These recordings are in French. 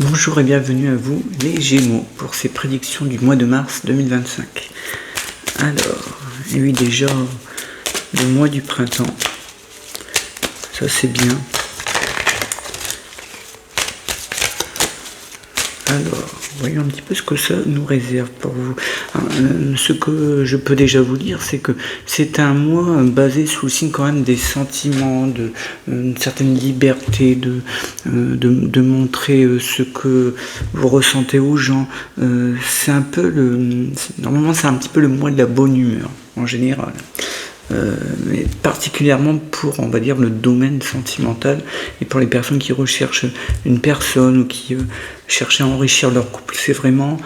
Bonjour et bienvenue à vous les Gémeaux pour ces prédictions du mois de mars 2025. Alors, et oui déjà le mois du printemps, ça c'est bien. Alors, voyons un petit peu ce que ça nous réserve pour vous. Ce que je peux déjà vous dire, c'est que c'est un mois basé sous le signe quand même des sentiments, une certaine liberté, de montrer ce que vous ressentez aux gens. C'est un peu normalement c'est un petit peu le mois de la bonne humeur en général. Mais particulièrement pour, on va dire, le domaine sentimental et pour les personnes qui recherchent une personne ou qui cherchent à enrichir leur couple. C'est vraiment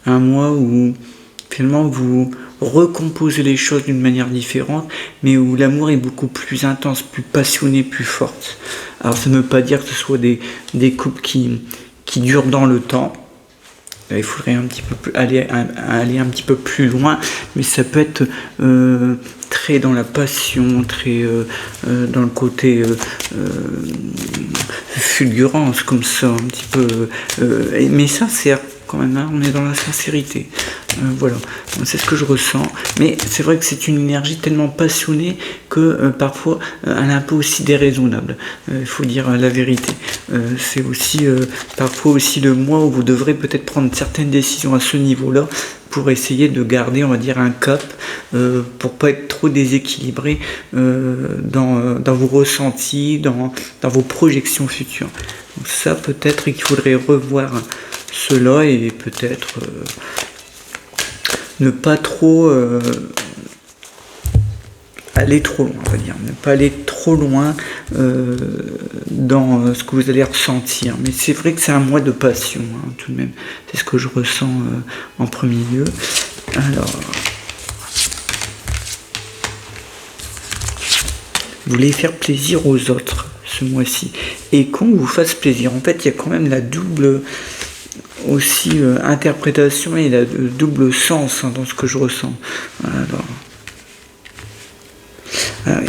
un mois où finalement vous recomposez les choses d'une manière différente, mais où l'amour est beaucoup plus intense, plus passionné, plus forte. Alors ça ne veut pas dire que ce soit des couples qui durent dans le temps. Il faudrait aller un petit peu plus loin, mais ça peut être très dans la passion, très dans le côté fulgurance comme ça, un petit peu. Mais sincère quand même, hein, on est dans la sincérité. Voilà, c'est ce que je ressens. Mais c'est vrai que c'est une énergie tellement passionnée que parfois elle est un peu aussi déraisonnable. Il faut dire la vérité. C'est aussi parfois aussi le mois où vous devrez peut-être prendre certaines décisions à ce niveau-là pour essayer de garder, on va dire, un cap, pour pas être trop déséquilibré dans vos ressentis, dans vos projections futures. Donc ça, peut-être qu'il faudrait revoir cela et peut-être ne pas trop aller trop loin, on va dire, ne pas aller trop loin dans ce que vous allez ressentir. Mais c'est vrai que c'est un mois de passion, hein, tout de même. C'est ce que je ressens en premier lieu. Alors, vous voulez faire plaisir aux autres ce mois-ci. Et qu'on vous fasse plaisir. En fait, il y a quand même la double aussi interprétation et la double sens, hein, dans ce que je ressens. Alors,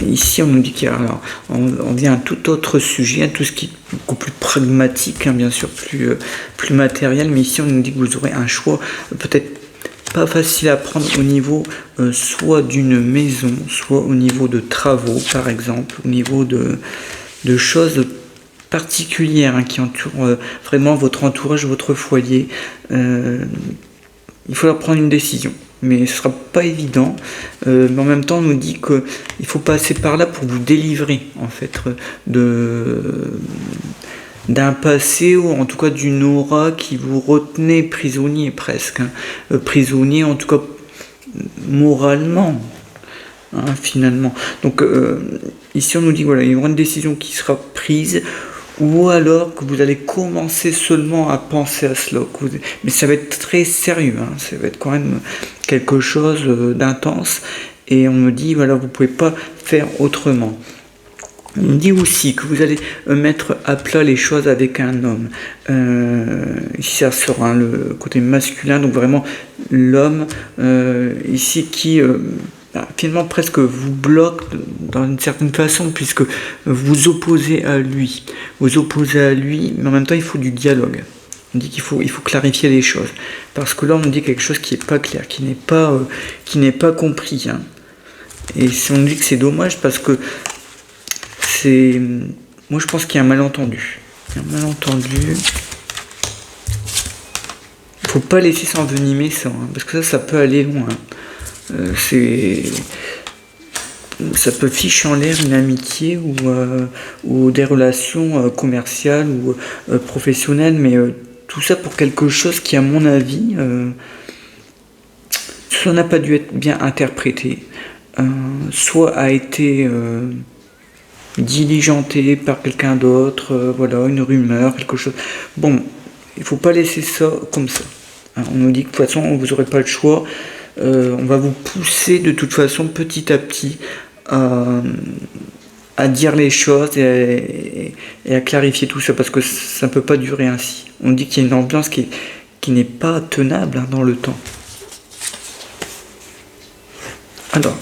ici, on nous dit qu'il y a, alors, on vient à un tout autre sujet, à tout ce qui est beaucoup plus pragmatique, hein, bien sûr, plus matériel, mais ici, on nous dit que vous aurez un choix peut-être pas facile à prendre au niveau soit d'une maison, soit au niveau de travaux, par exemple, au niveau de choses particulières, hein, qui entourent vraiment votre entourage, votre foyer. Il faudra prendre une décision. Mais ce ne sera pas évident, mais en même temps on nous dit qu'il faut passer par là pour vous délivrer en fait d'un passé ou en tout cas d'une aura qui vous retenait prisonnier presque, hein. Prisonnier en tout cas moralement, hein, finalement. Donc ici on nous dit voilà, il y aura une décision qui sera prise, ou alors que vous allez commencer seulement à penser à cela. Mais ça va être très sérieux, hein. Ça va être quand même quelque chose d'intense. Et on me dit, voilà, vous ne pouvez pas faire autrement. On me dit aussi que vous allez mettre à plat les choses avec un homme. Ici, ça sera, hein, le côté masculin, donc vraiment l'homme ici qui... finalement presque vous bloque dans une certaine façon, puisque vous opposez à lui. Vous opposez à lui, mais en même temps il faut du dialogue. On dit qu'il faut clarifier les choses. Parce que là on nous dit quelque chose qui n'est pas clair, qui n'est pas compris, hein. Et si on nous dit que c'est dommage parce que c'est... Moi je pense qu'il y a un malentendu. Il y a un malentendu. Il ne faut pas laisser s'envenimer ça, hein, parce que ça peut aller loin. Ça peut ficher en l'air une amitié ou des relations commerciales ou professionnelles, mais tout ça pour quelque chose qui, à mon avis, soit n'a pas dû être bien interprété, soit a été diligenté par quelqu'un d'autre, voilà, une rumeur, quelque chose. Bon, il ne faut pas laisser ça comme ça. Hein, on nous dit que de toute façon, vous n'aurez pas le choix. On va vous pousser de toute façon petit à petit à dire les choses et à clarifier tout ça, parce que ça ne peut pas durer ainsi. On dit qu'il y a une ambiance qui n'est pas tenable, hein, dans le temps. Alors,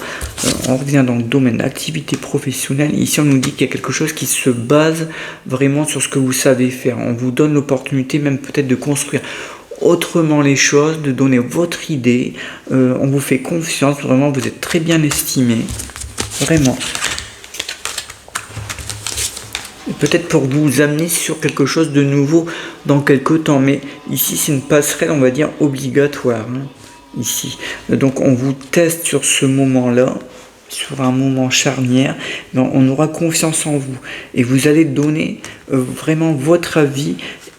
On revient dans le domaine activité professionnelle. Ici, on nous dit qu'il y a quelque chose qui se base vraiment sur ce que vous savez faire. On vous donne l'opportunité même peut-être de construire autrement les choses, de donner votre idée. On vous fait confiance. Vraiment, vous êtes très bien estimé. Vraiment. Peut-être pour vous amener sur quelque chose de nouveau dans quelques temps. Mais ici, c'est une passerelle, on va dire, obligatoire. Ici. Donc, on vous teste sur ce moment-là, sur un moment charnière. Donc, on aura confiance en vous. Et vous allez donner vraiment votre avis.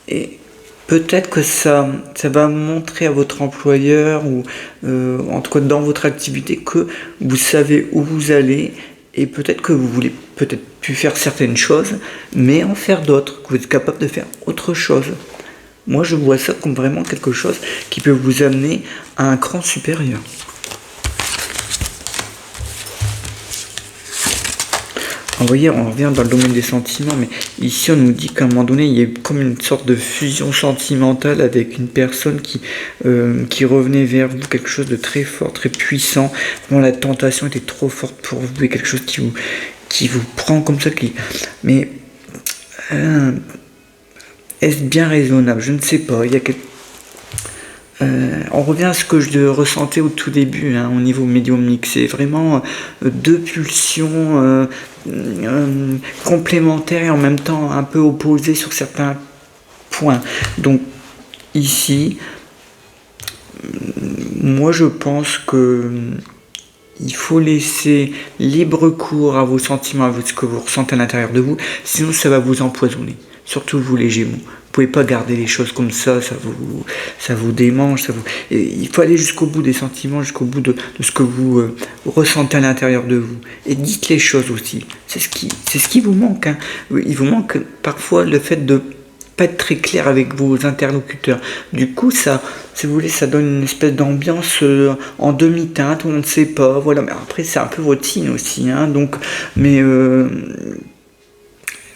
Et peut-être que ça va montrer à votre employeur, ou en tout cas dans votre activité, que vous savez où vous allez. Et peut-être que vous voulez peut-être plus faire certaines choses, mais en faire d'autres, que vous êtes capable de faire autre chose. Moi, je vois ça comme vraiment quelque chose qui peut vous amener à un cran supérieur. Vous voyez, on revient dans le domaine des sentiments, mais ici on nous dit qu'à un moment donné, il y a comme une sorte de fusion sentimentale avec une personne qui revenait vers vous, quelque chose de très fort, très puissant. Vraiment, la tentation était trop forte pour vous, et quelque chose qui vous prend comme ça. Mais est-ce bien raisonnable? Je ne sais pas. On revient à ce que je ressentais au tout début, au niveau médiumnique. C'est vraiment deux pulsions complémentaires et en même temps un peu opposées sur certains points. Donc ici, moi je pense que il faut laisser libre cours à vos sentiments, à ce que vous ressentez à l'intérieur de vous, sinon ça va vous empoisonner. Surtout vous les Gémeaux. Vous pouvez pas garder les choses comme ça vous démange, il faut aller jusqu'au bout des sentiments, jusqu'au bout de ce que vous ressentez à l'intérieur de vous. Et dites les choses aussi. C'est ce qui vous manque. Il vous manque parfois le fait de pas être très clair avec vos interlocuteurs. Du coup, ça, si vous voulez, ça donne une espèce d'ambiance en demi-teinte, où on ne sait pas. Voilà. Mais après, c'est un peu routine aussi. Donc, mais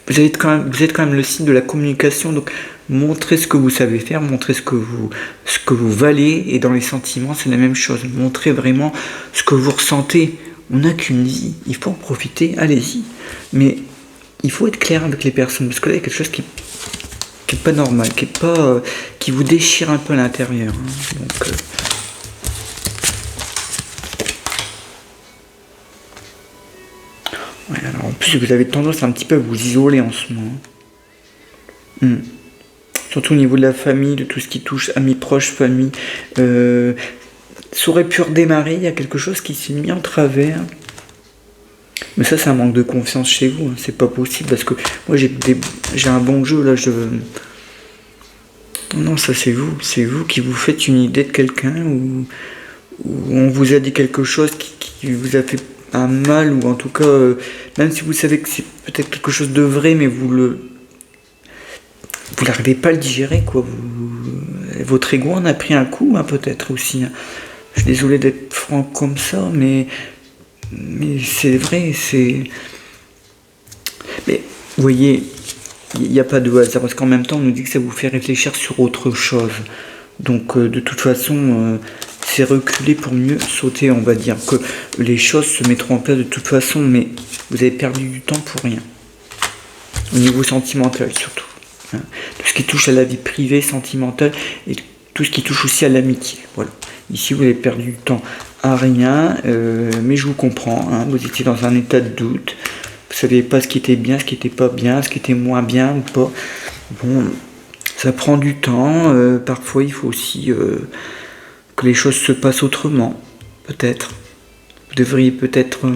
vous êtes quand même le signe de la communication, donc montrez ce que vous savez faire, montrez ce que vous valez, et dans les sentiments c'est la même chose, montrez vraiment ce que vous ressentez. On n'a qu'une vie, il faut en profiter, allez-y, mais il faut être clair avec les personnes, parce que là il y a quelque chose qui est pas normal, qui vous déchire un peu à l'intérieur. Donc ouais, alors en plus vous avez tendance un petit peu à vous isoler en ce moment. Surtout au niveau de la famille, de tout ce qui touche amis proches, famille. Ça aurait pu redémarrer, il y a quelque chose qui s'est mis en travers. Mais ça, c'est un manque de confiance chez vous, c'est pas possible, parce que moi j'ai un bon jeu là, Non, ça c'est vous qui vous faites une idée de quelqu'un, ou on vous a dit quelque chose qui vous a fait un mal, ou en tout cas, même si vous savez que c'est peut-être quelque chose de vrai, mais vous n'arrivez pas à le digérer, quoi. Votre ego en a pris un coup, peut-être aussi. Je suis désolé d'être franc comme ça, mais c'est vrai, Mais vous voyez, il n'y a pas de hasard, parce qu'en même temps, on nous dit que ça vous fait réfléchir sur autre chose. Donc, de toute façon, c'est reculer pour mieux sauter, on va dire. Que les choses se mettront en place de toute façon, mais vous avez perdu du temps pour rien. Au niveau sentimental, surtout. Tout ce qui touche à la vie privée, sentimentale, et tout ce qui touche aussi à l'amitié. Voilà. Ici, vous avez perdu du temps à rien, mais je vous comprends. Vous étiez dans un état de doute. Vous ne saviez pas ce qui était bien, ce qui n'était pas bien, ce qui était moins bien ou pas. Bon, ça prend du temps. Parfois, il faut aussi que les choses se passent autrement. Peut-être. Vous devriez peut-être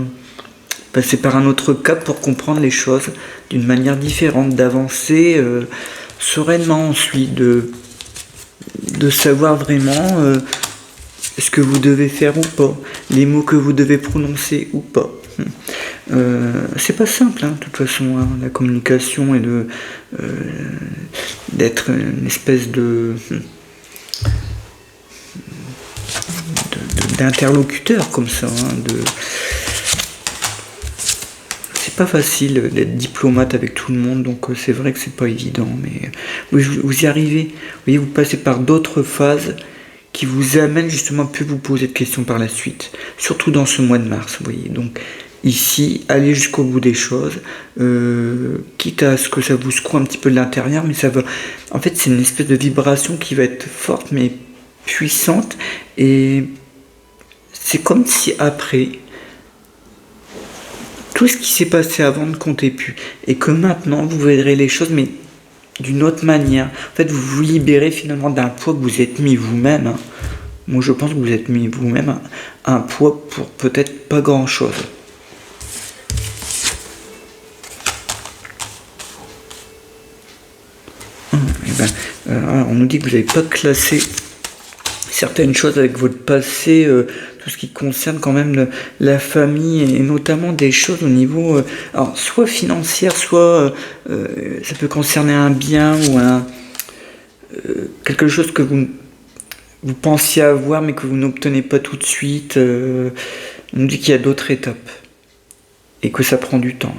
passer par un autre cap pour comprendre les choses d'une manière différente, d'avancer sereinement ensuite, de savoir vraiment ce que vous devez faire ou pas, les mots que vous devez prononcer ou pas. C'est pas simple, de toute façon, la communication, et d'être une espèce d'interlocuteur comme ça, c'est pas facile d'être diplomate avec tout le monde, donc c'est vrai que c'est pas évident, mais vous y arrivez. Vous voyez, vous passez par d'autres phases qui vous amène justement à plus vous poser de questions par la suite, surtout dans ce mois de mars, vous voyez. Donc ici, allez jusqu'au bout des choses, quitte à ce que ça vous secoue un petit peu de l'intérieur, mais ça va... En fait, c'est une espèce de vibration qui va être forte, mais puissante, et c'est comme si après, tout ce qui s'est passé avant ne comptait plus, et que maintenant, vous verrez les choses, mais d'une autre manière. En fait, vous vous libérez finalement d'un poids que vous êtes mis vous-même. Hein. Moi, je pense que vous êtes mis vous-même un poids pour peut-être pas grand-chose. On nous dit que vous n'avez pas classé certaines choses avec votre passé, tout ce qui concerne quand même la famille, et notamment des choses au niveau, alors, soit financière, soit ça peut concerner un bien ou quelque chose que vous pensiez avoir mais que vous n'obtenez pas tout de suite. On nous dit qu'il y a d'autres étapes et que ça prend du temps.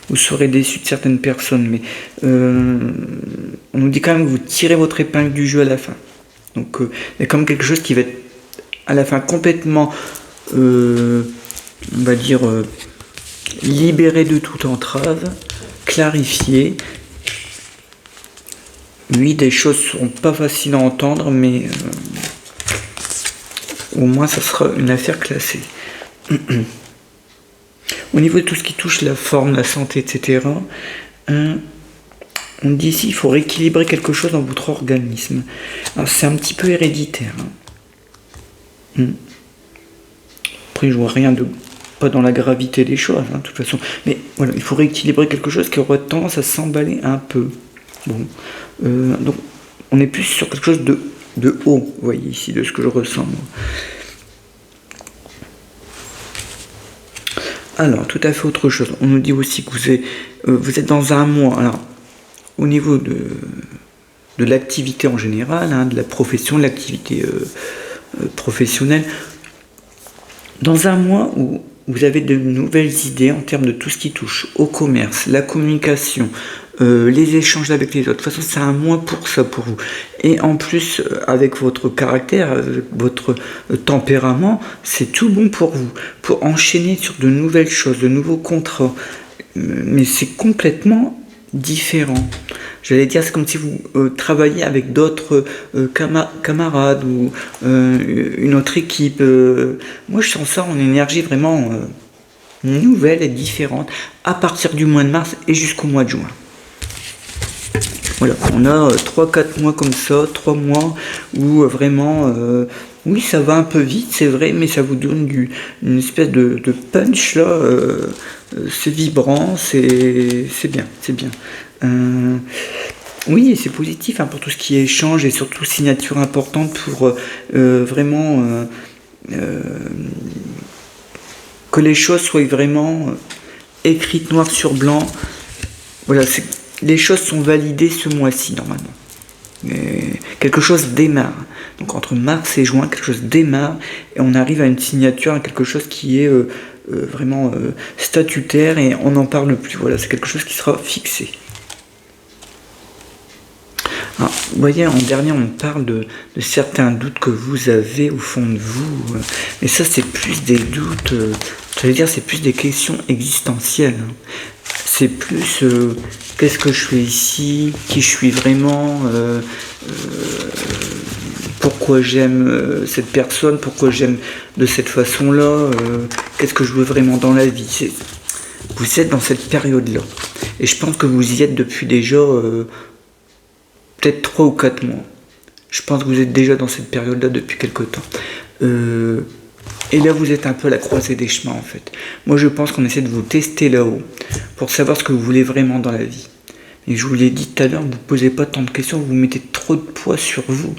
Vous serez déçu de certaines personnes, mais on nous dit quand même que vous tirez votre épingle du jeu à la fin. Donc il y a comme quelque chose qui va être à la fin complètement, on va dire, libéré de toute entrave, clarifié. Oui, des choses ne seront pas faciles à entendre, mais au moins ça sera une affaire classée. Au niveau de tout ce qui touche la forme, la santé, etc., on dit ici qu'il faut rééquilibrer quelque chose dans votre organisme. Alors c'est un petit peu héréditaire. Après je vois rien de pas dans la gravité des choses, de toute façon. Mais voilà, il faut rééquilibrer quelque chose qui aurait tendance à s'emballer un peu. Bon, donc on est plus sur quelque chose de haut, vous voyez ici, de ce que je ressens moi. Alors, tout à fait autre chose. On nous dit aussi que vous êtes dans un mois. Alors, au niveau de l'activité en général, de la profession, de l'activité professionnelle, dans un mois où vous avez de nouvelles idées en termes de tout ce qui touche au commerce, la communication, les échanges avec les autres. De toute façon, c'est un mois pour ça, pour vous. Et en plus, avec votre caractère, avec votre tempérament, c'est tout bon pour vous. Pour enchaîner sur de nouvelles choses, de nouveaux contrats. Mais c'est complètement différent. J'allais dire, c'est comme si vous travailliez avec d'autres camarades ou une autre équipe. Moi, je sens ça en énergie vraiment nouvelle et différente à partir du mois de mars et jusqu'au mois de juin. Voilà, on a 3-4 mois comme ça, 3 mois où vraiment, oui, ça va un peu vite, c'est vrai, mais ça vous donne une espèce de punch là, c'est vibrant, c'est bien, c'est bien. Oui, et c'est positif pour tout ce qui est échange et surtout signature importante pour vraiment que les choses soient vraiment écrites noir sur blanc. Voilà, les choses sont validées ce mois-ci normalement. Quelque chose démarre. Donc entre mars et juin, quelque chose démarre et on arrive à une signature, à quelque chose qui est vraiment statutaire et on n'en parle plus. Voilà, c'est quelque chose qui sera fixé. Alors, vous voyez, en dernier, on parle de certains doutes que vous avez au fond de vous. Mais ça, c'est plus des doutes, j'allais dire, c'est plus des questions existentielles. C'est plus qu'est-ce que je fais ici, qui je suis vraiment, pourquoi j'aime cette personne, pourquoi j'aime de cette façon-là, qu'est-ce que je veux vraiment dans la vie. Vous êtes dans cette période-là. Et je pense que vous y êtes depuis déjà peut-être 3 ou 4 mois. Je pense que vous êtes déjà dans cette période-là depuis quelque temps. Et là, vous êtes un peu à la croisée des chemins, en fait. Moi, je pense qu'on essaie de vous tester là-haut pour savoir ce que vous voulez vraiment dans la vie. Et je vous l'ai dit tout à l'heure, vous ne posez pas tant de questions, vous mettez trop de poids sur vous.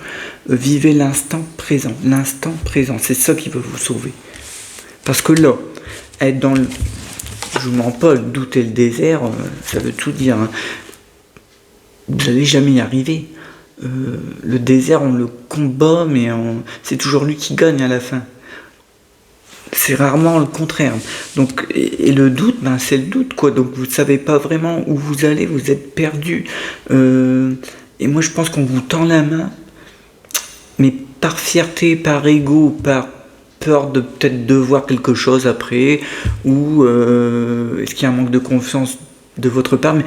Vivez l'instant présent. L'instant présent, c'est ça qui va vous sauver. Parce que là, être dans le... Je vous mens pas, le doute et le désert, ça veut tout dire. Vous n'allez jamais y arriver. Le désert, on le combat, mais c'est toujours lui qui gagne à la fin. C'est rarement le contraire. Donc, et le doute, c'est le doute, quoi. Donc vous ne savez pas vraiment où vous allez, vous êtes perdu. Et moi je pense qu'on vous tend la main mais par fierté, par ego, par peur de peut-être devoir quelque chose après, ou est-ce qu'il y a un manque de confiance de votre part, mais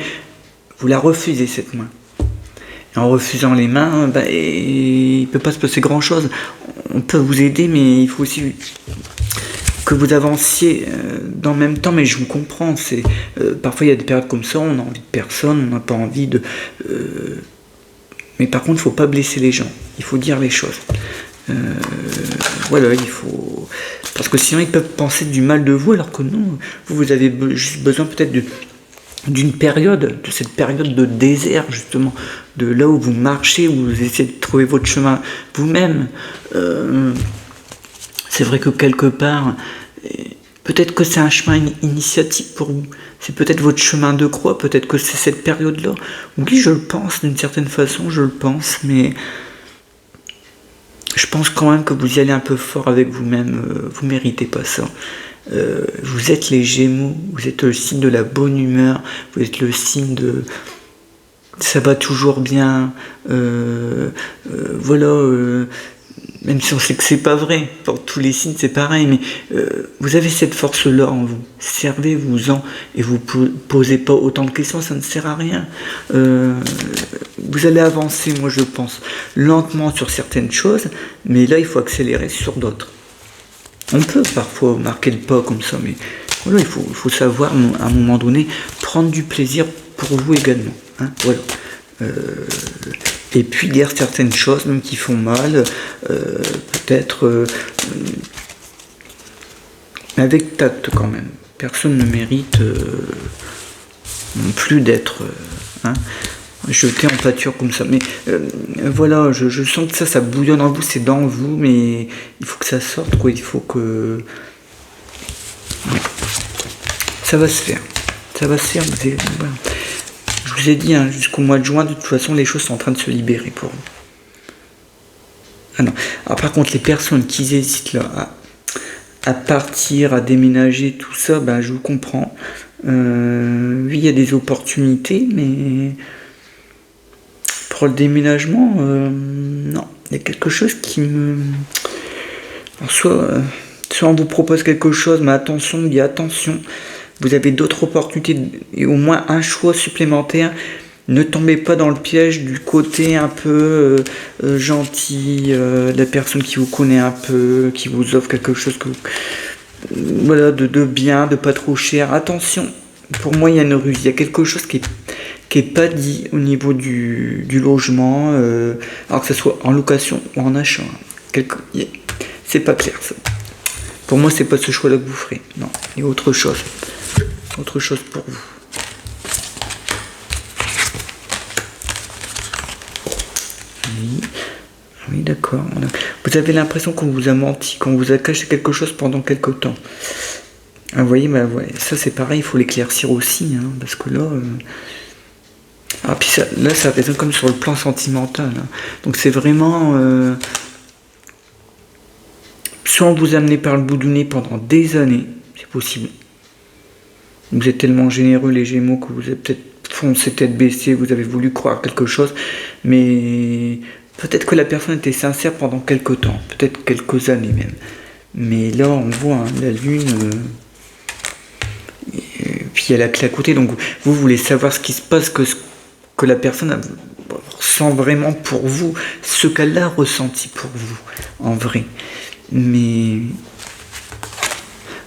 vous la refusez cette main. Et en refusant les mains, il ne peut pas se passer grand-chose. On peut vous aider, mais il faut aussi que vous avanciez dans le même temps, mais je vous comprends. Parfois il y a des périodes comme ça, on a envie de personne, on n'a pas envie de... mais par contre, il ne faut pas blesser les gens, il faut dire les choses. Voilà, il faut... Parce que sinon ils peuvent penser du mal de vous, alors que non, vous avez juste besoin peut-être d'une période, de cette période de désert justement, de là où vous marchez, où vous essayez de trouver votre chemin vous-même. C'est vrai que quelque part, peut-être que c'est un chemin initiatique pour vous, c'est peut-être votre chemin de croix, peut-être que c'est cette période-là. Oui, je le pense, d'une certaine façon, je le pense, mais je pense quand même que vous y allez un peu fort avec vous-même, vous méritez pas ça. Vous êtes les Gémeaux, vous êtes le signe de la bonne humeur, vous êtes le signe de ça va toujours bien, voilà, même si on sait que c'est pas vrai, pour tous les signes c'est pareil, mais vous avez cette force-là en vous, servez-vous-en et vous posez pas autant de questions, ça ne sert à rien. Vous allez avancer, moi je pense, lentement sur certaines choses, mais là il faut accélérer sur d'autres. On peut parfois marquer le pas comme ça, mais voilà, il faut savoir à un moment donné prendre du plaisir pour vous également. Hein, voilà. Et puis dire certaines choses même qui font mal, peut-être avec tact quand même. Personne ne mérite non plus d'être jeté en pâture comme ça. Mais voilà, je sens que ça bouillonne en vous, c'est dans vous, mais il faut que ça sorte, quoi. Il faut que... Ouais. Ça va se faire. Ça va se faire. Voilà. Je vous ai dit, jusqu'au mois de juin, de toute façon, les choses sont en train de se libérer pour vous. Ah non. Alors par contre, les personnes qui hésitent là à partir, à déménager, tout ça, je vous comprends. Oui, il y a des opportunités, mais pour le déménagement, non. Il y a quelque chose qui me... Alors, soit on vous propose quelque chose, mais attention, dis attention. Vous avez d'autres opportunités et au moins un choix supplémentaire. Ne tombez pas dans le piège du côté un peu gentil, la personne qui vous connaît un peu, qui vous offre quelque chose voilà, de bien, de pas trop cher. Attention, pour moi il y a une ruse, il y a quelque chose qui est pas dit au niveau du logement, alors que ce soit en location ou en achat. C'est pas clair ça. Pour moi c'est pas ce choix-là que vous ferez. Non, il y a autre chose. Autre chose pour vous. Oui, d'accord. Vous avez l'impression qu'on vous a menti, qu'on vous a caché quelque chose pendant quelque temps. Ah, vous voyez, ça c'est pareil, il faut l'éclaircir aussi, parce que là... puis ça résonne comme sur le plan sentimental. Donc c'est vraiment... soit on vous a amené par le bout du nez pendant des années, c'est possible. Vous êtes tellement généreux les Gémeaux que vous avez peut-être foncé tête baissée, vous avez voulu croire quelque chose, mais peut-être que la personne était sincère pendant quelques temps, peut-être quelques années même. Mais là on voit la lune, et puis il y a la clé à côté, donc vous voulez savoir ce qui se passe, que la personne ressent vraiment pour vous, ce qu'elle a ressenti pour vous, en vrai. Mais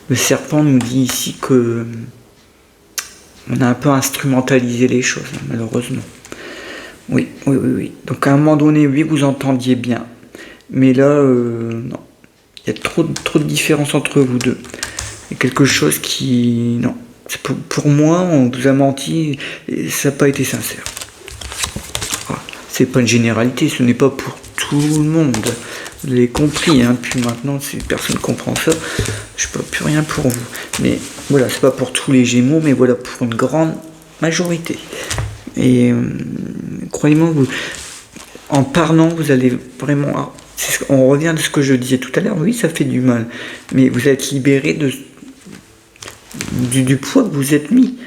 le serpent nous dit ici que on a un peu instrumentalisé les choses, malheureusement. Oui. Donc à un moment donné, oui, vous entendiez bien. Mais là, non. Il y a trop de différence entre vous deux. Il y a quelque chose qui... Non. Pour moi, on vous a menti et ça n'a pas été sincère. Voilà. C'est pas une généralité, ce n'est pas pour tout le monde. Vous l'avez compris, puis maintenant, si personne ne comprend ça, je ne peux plus rien pour vous. Mais voilà, c'est pas pour tous les Gémeaux, mais voilà, pour une grande majorité. Et croyez-moi, en parlant, vous allez vraiment... On revient de ce que je disais tout à l'heure, oui, ça fait du mal, mais vous êtes libéré du poids que vous êtes mis.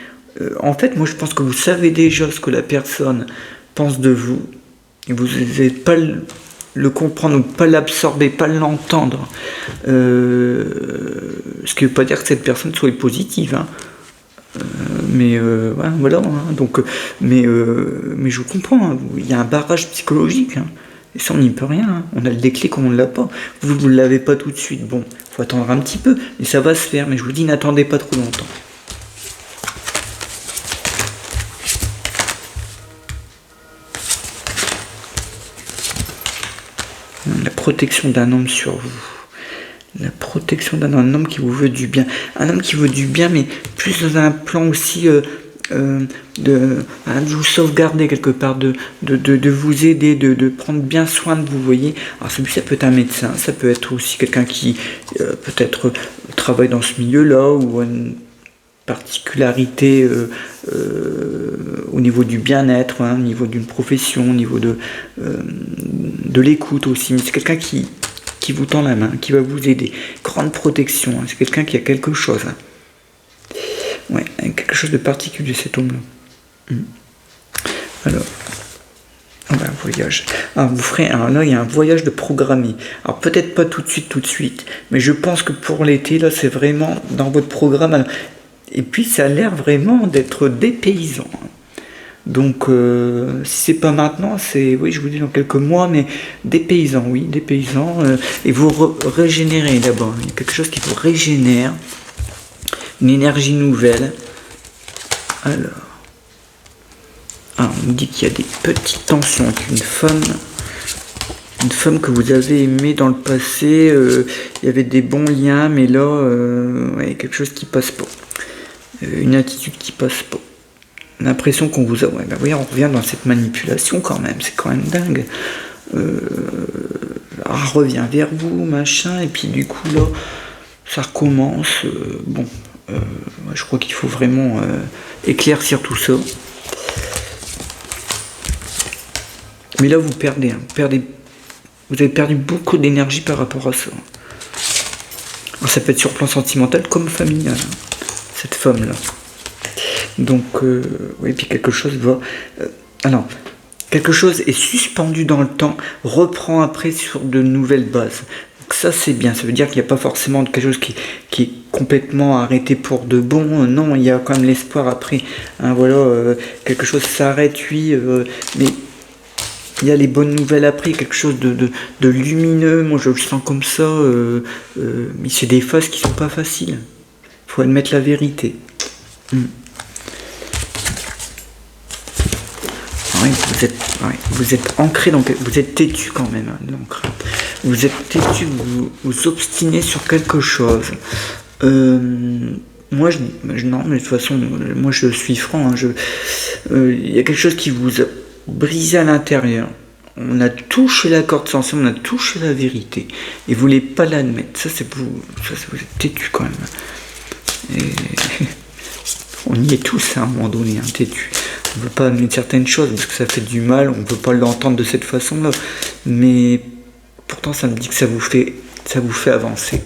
En fait, moi, je pense que vous savez déjà ce que la personne pense de vous, et vous n'êtes pas le comprendre ou pas l'absorber, pas l'entendre. Ce qui ne veut pas dire que cette personne soit positive, hein. Voilà. Hein. Donc, mais je vous comprends, hein. Il y a un barrage psychologique. Hein. Et ça, on n'y peut rien. Hein. On a le déclic, on ne l'a pas. Vous ne l'avez pas tout de suite. Bon, il faut attendre un petit peu. Et ça va se faire. Mais je vous dis, n'attendez pas trop longtemps. La protection d'un homme sur vous. La protection d'un homme qui vous veut du bien. Un homme qui veut du bien, mais plus dans un plan aussi de vous sauvegarder quelque part, de vous aider, de prendre bien soin de vous, voyez. Alors celui-ci, ça peut être un médecin, ça peut être aussi quelqu'un qui peut-être travaille dans ce milieu-là, ou a une particularité au niveau du bien-être, hein, au niveau d'une profession, au niveau de l'écoute aussi. Mais c'est quelqu'un qui vous tend la main, qui va vous aider. Grande protection, hein. C'est quelqu'un qui a quelque chose. Hein. Ouais, quelque chose de particulier, cet homme-là. Alors, un voyage. Alors, là, il y a un voyage de programmé. Alors, peut-être pas tout de suite, mais je pense que pour l'été, là, c'est vraiment dans votre programme. Alors, et puis, ça a l'air vraiment d'être dépaysant. Donc, si c'est pas maintenant, c'est, oui, je vous dis dans quelques mois, mais dépaysant, oui, dépaysant. Et vous régénérez d'abord. Il y a quelque chose qui vous régénère. Une énergie nouvelle. Alors, on me dit qu'il y a des petites tensions avec une femme que vous avez aimée dans le passé. Il y avait des bons liens, mais là, il y a quelque chose qui passe pas. Une attitude qui passe pas. L'impression qu'on vous a... Ouais, ben oui, on revient dans cette manipulation quand même. C'est quand même dingue. Elle revient vers vous, machin, et puis du coup, là, ça recommence. Bon... je crois qu'il faut vraiment éclaircir tout ça. Mais là, vous perdez, vous avez perdu beaucoup d'énergie par rapport à ça. Alors, ça peut être sur le plan sentimental comme familial, hein, cette femme-là. Donc, oui, puis quelque chose va... alors, quelque chose est suspendu dans le temps, reprend après sur de nouvelles bases. Ça, c'est bien, ça veut dire qu'il n'y a pas forcément quelque chose qui est complètement arrêté pour de bon. Non, il y a quand même l'espoir après. Hein, voilà, quelque chose s'arrête, oui, mais il y a les bonnes nouvelles après, quelque chose de lumineux. Moi, je le sens comme ça, mais c'est des phases qui sont pas faciles. Il faut admettre la vérité. Oui, vous êtes ancré, donc vous êtes têtu quand même, hein, l'ancre. Vous êtes têtu, vous obstinez sur quelque chose. Moi, non, mais de toute façon, moi je suis franc. Hein, y a quelque chose qui vous a brisé à l'intérieur. On a touché la corde sensible, on a touché la vérité. Et vous voulez pas l'admettre. Ça, vous êtes têtu quand même. Et on y est tous à un moment donné, hein, têtu. On ne veut pas admettre certaines choses parce que ça fait du mal, on ne peut pas l'entendre de cette façon-là. Mais pourtant, ça me dit que ça vous fait avancer.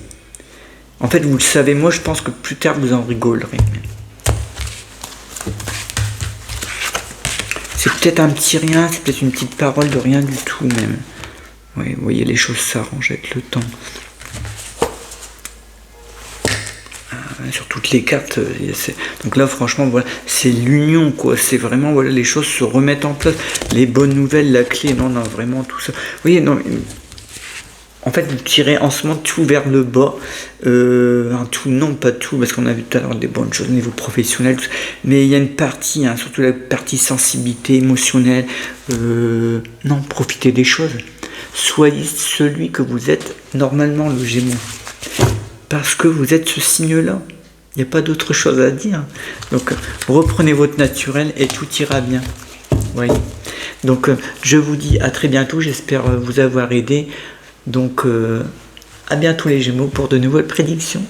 En fait, vous le savez, moi je pense que plus tard vous en rigolerez. C'est peut-être un petit rien, c'est peut-être une petite parole de rien du tout même. Oui, vous voyez, les choses s'arrangent avec le temps. Sur toutes les cartes, donc là franchement voilà, c'est l'union quoi, c'est vraiment voilà, les choses se remettent en place, les bonnes nouvelles, la clé, non vraiment tout ça. Vous voyez, non, en fait vous tirez en ce moment tout vers le bas, tout, non pas tout, parce qu'on a vu tout à l'heure des bonnes choses au niveau professionnel, mais il y a une partie, hein, surtout la partie sensibilité émotionnelle, non, profitez des choses, soyez celui que vous êtes normalement, le Gémeaux. Parce que vous êtes ce signe-là. Il n'y a pas d'autre chose à dire. Donc, reprenez votre naturel et tout ira bien. Voyez. Donc, je vous dis à très bientôt. J'espère vous avoir aidé. Donc, à bientôt les Gémeaux pour de nouvelles prédictions.